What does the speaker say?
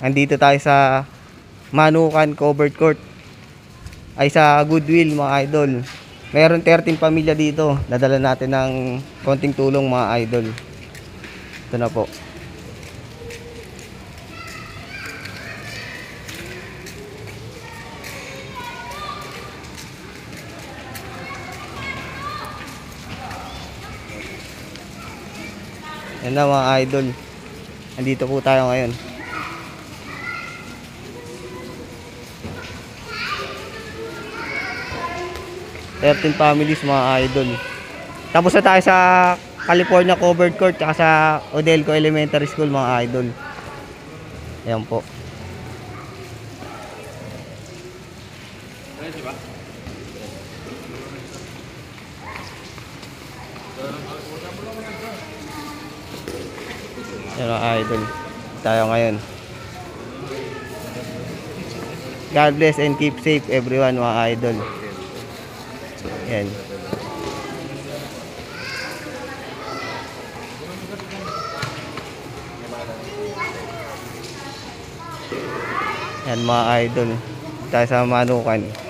Andito tayo sa Manukan Covered Court. Ay sa Goodwill mga idol. Meron 13 pamilya dito. Nadala natin ng konting tulong mga idol. Ito na po. Yan na mga idol. Andito po tayo ngayon. Thirteen families mga idol. Tapos na tayo sa California Covered Court tsaka sa Odelco Elementary School mga idol. Ayan po. Ayan mga idol. Tayo ngayon. God bless and keep safe everyone mga idol. Ayan. Yan mga idol. Tayo sa Manukan.